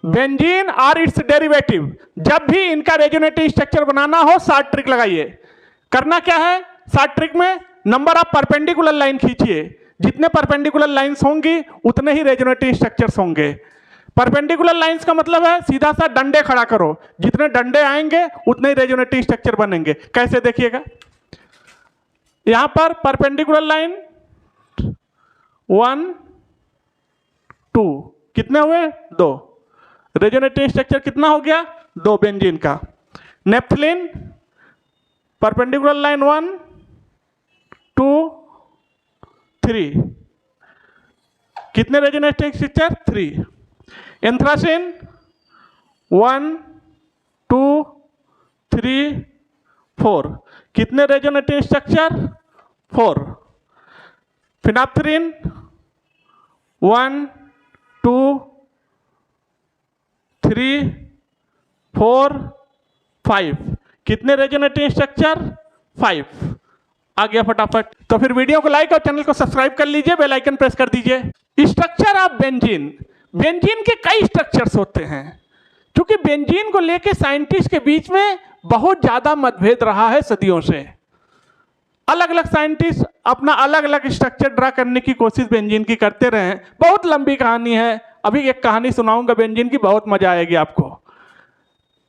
Benzene और it's derivative, जब भी इनका रेजोनेटिव स्ट्रक्चर बनाना हो शॉर्ट ट्रिक लगाइए। करना क्या है, शॉर्ट ट्रिक में नंबर ऑफ परपेंडिकुलर लाइन खींचिए, जितने परपेंडिकुलर लाइंस होंगी उतने ही रेजोनेटिव स्ट्रक्चर्स होंगे। परपेंडिकुलर लाइंस का मतलब है सीधा सा डंडे खड़ा करो, जितने डंडे आएंगे उतने ही रेजोनेटिव स्ट्रक्चर बनेंगे। कैसे देखिएगा, यहां पर परपेंडिकुलर लाइन 1 2, कितने हुए 2, रेजोनेटिव स्ट्रक्चर कितना हो गया 2 बेंजीन का। नेप्थलीन परपेंडिकुलर लाइन 1 2 3, कितने रेजोनेटिव स्ट्रक्चर 3। एंथ्रासिन 1 2 3 4, कितने रेजोनेटिव स्ट्रक्चर 4। फिनाप्थरीन 1 2 3 4 5, कितने रेजोनेटिव स्ट्रक्चर 5। आ गया फटाफट। तो फिर वीडियो को लाइक और चैनल को सब्सक्राइब कर लीजिए, बेल आइकन प्रेस कर दीजिए। स्ट्रक्चर ऑफ बेंजीन, बेंजीन के कई स्ट्रक्चर्स होते हैं। क्योंकि बेंजीन को लेके साइंटिस्ट के बीच में बहुत ज्यादा मतभेद रहा है सदियों से। अलग अलग साइंटिस्ट अपना अलग अलग स्ट्रक्चर ड्रा करने की कोशिश बेंजीन की करते रहे हैं। बहुत लंबी कहानी है, अभी एक कहानी सुनाऊंगा बेंजीन की, बहुत मजा आएगी आपको।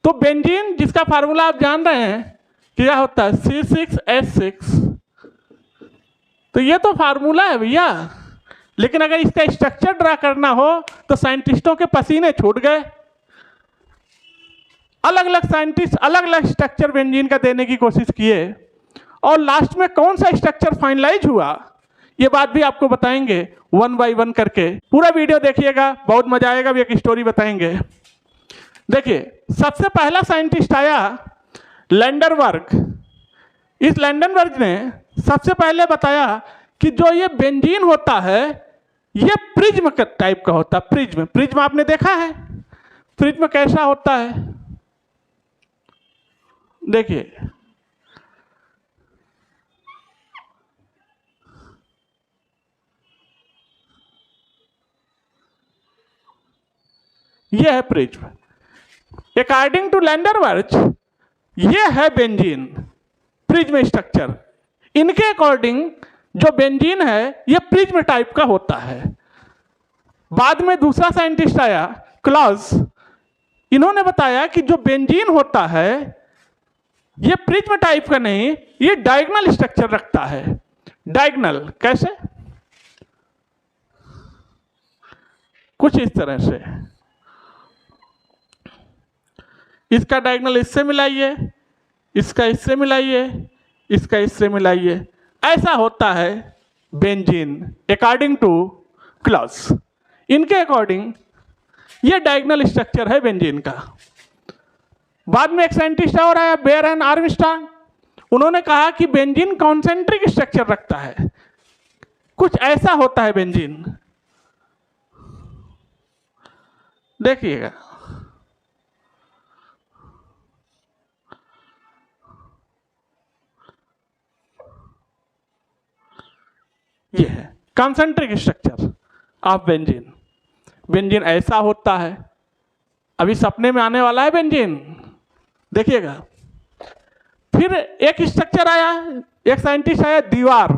तो बेंजीन जिसका फार्मूला आप जान रहे हैं क्या होता है, C6H6। तो ये तो फार्मूला है भैया, लेकिन अगर इसका स्ट्रक्चर ड्रा करना हो तो साइंटिस्टों के पसीने छूट गए। अलग अलग साइंटिस्ट अलग अलग स्ट्रक्चर बेंजीन का देने की कोशिश किए, और लास्ट में कौन सा स्ट्रक्चर फाइनलाइज हुआ ये बात भी आपको बताएंगे 1 बाय 1 करके। पूरा वीडियो देखिएगा, बहुत मजा आएगा, भी एक स्टोरी बताएंगे। देखिए, सबसे पहला साइंटिस्ट आया लैंडरबर्ग। इस लैंडरबर्ग ने सबसे पहले बताया कि जो ये बेंजीन होता है ये प्रिज्म टाइप का होता है। प्रिज्म, प्रिज्म आपने देखा है, प्रिज्म कैसा होता है देखिए, ये है प्रिज्म। अकॉर्डिंग टू लैंडरबर्ग ये है बेंजीन, प्रिज्म स्ट्रक्चर। इनके अकॉर्डिंग जो बेंजीन है ये प्रिज्म टाइप का होता है। बाद में दूसरा साइंटिस्ट आया क्लॉज, इन्होंने बताया कि जो बेंजीन होता है ये प्रिज्म टाइप का नहीं, ये डायगोनल स्ट्रक्चर रखता है। डायगोनल कैसे, कुछ इस तरह से, इसका डायगोनल इससे मिलाइए, इसका इससे मिलाइए, इसका इससे मिलाइए, ऐसा होता है बेंजीन अकॉर्डिंग टू क्लॉज। इनके अकॉर्डिंग ये डायगोनल स्ट्रक्चर है बेंजीन का। बाद में एक साइंटिस्ट और आया बेयर एंड आर्मस्ट्रांग, उन्होंने कहा कि बेंजीन कॉन्सेंट्रिक स्ट्रक्चर रखता है, कुछ ऐसा होता है बेंजीन। देखिएगा, ये है concentric structure of benzene. Benzene ऐसा होता है, अभी सपने में आने वाला है बेंजीन, देखिएगा। फिर एक स्ट्रक्चर आया, एक साइंटिस्ट आया दीवार,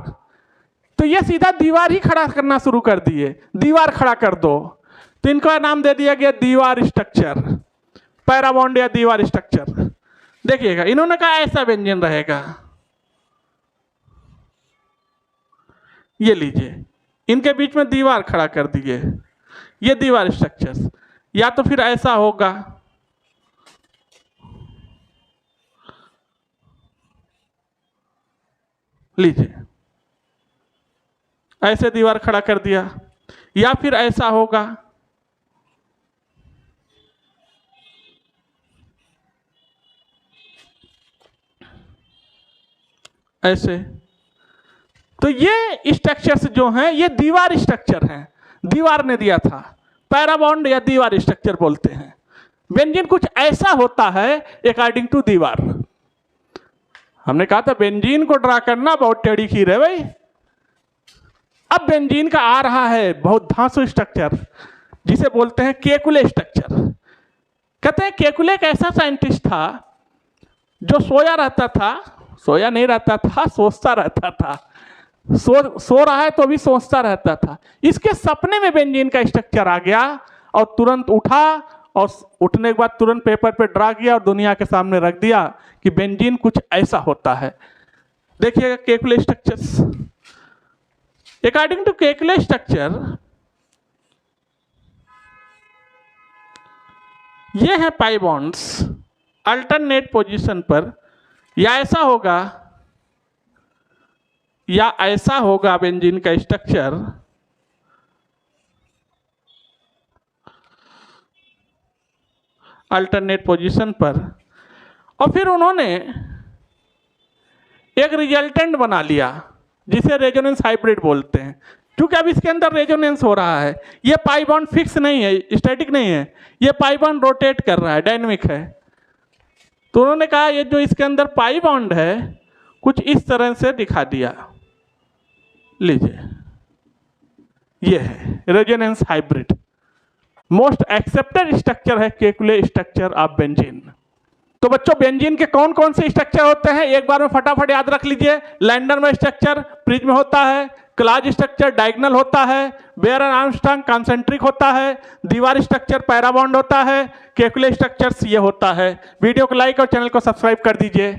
तो ये सीधा दीवार ही खड़ा करना शुरू कर दिए, दीवार खड़ा कर दो, तो इनका नाम दे दिया गया दीवार स्ट्रक्चर, पैराबॉन्ड या दीवार स्ट्रक्चर। देखिएगा, इन्होंने कहा ऐसा बेंजीन रहेगा। ये लीजिए, इनके बीच में दीवार खड़ा कर दिए, ये दीवार स्ट्रक्चर, या तो फिर ऐसा होगा, लीजिए ऐसे दीवार खड़ा कर दिया, या फिर ऐसा होगा, ऐसे। तो ये स्ट्रक्चर्स जो हैं ये दीवार स्ट्रक्चर हैं, दीवार ने दिया था, पैराबॉन्ड या दीवार स्ट्रक्चर बोलते हैं। बेंजीन कुछ ऐसा होता है अकॉर्डिंग टू दीवार। हमने कहा था बेंजीन को ड्रा करना बहुत टेढ़ी खीर है भाई। अब बेंजीन का आ रहा है बहुत धांसू स्ट्रक्चर, जिसे बोलते हैं केकुले स्ट्रक्चर। कहते हैं केकुले एक ऐसा साइंटिस्ट था जो सोया रहता था, सोया नहीं रहता था, सोचता रहता था। सो रहा है तो भी सोचता रहता था। इसके सपने में बेंजीन का स्ट्रक्चर आ गया और तुरंत उठा और उठने के बाद तुरंत पेपर पे ड्रा किया और दुनिया के सामने रख दिया कि बेंजीन कुछ ऐसा होता है। देखिएगा Kekule structures. According to Kekule structure, ये है पाई बॉन्ड्स अल्टरनेट पोजीशन पर, या ऐसा होगा या ऐसा होगा बेंजीन का स्ट्रक्चर। अल्टरनेट पोजीशन पर, और फिर उन्होंने एक रिजल्टेंट बना लिया जिसे रेजोनेंस हाइब्रिड बोलते हैं। क्योंकि अब इसके अंदर रेजोनेंस हो रहा है, ये पाई बॉन्ड फिक्स नहीं है, स्टैटिक नहीं है, ये पाई बॉन्ड रोटेट कर रहा है, डायनेमिक है। तो उन्होंने कहा ये जो इसके अंदर पाई बॉन्ड है कुछ इस तरह से दिखा दिया। लीजिए, ये है resonance hybrid. Most accepted structure है केकुले स्ट्रक्चर ऑफ बेंजीन। तो बच्चों, बेंजीन के कौन कौन से स्ट्रक्चर होते हैं एक बार में फटाफट याद रख लीजिए। लैंडर में स्ट्रक्चर प्रिज्म होता है, क्लाज स्ट्रक्चर डायगोनल होता है, बेयर एंड आर्मस्ट्रांग कॉन्सेंट्रिक होता है, दीवार स्ट्रक्चर पैराबॉन्ड होता है, केकुले स्ट्रक्चर्स ये होता है। वीडियो को लाइक और चैनल को सब्सक्राइब कर दीजिए।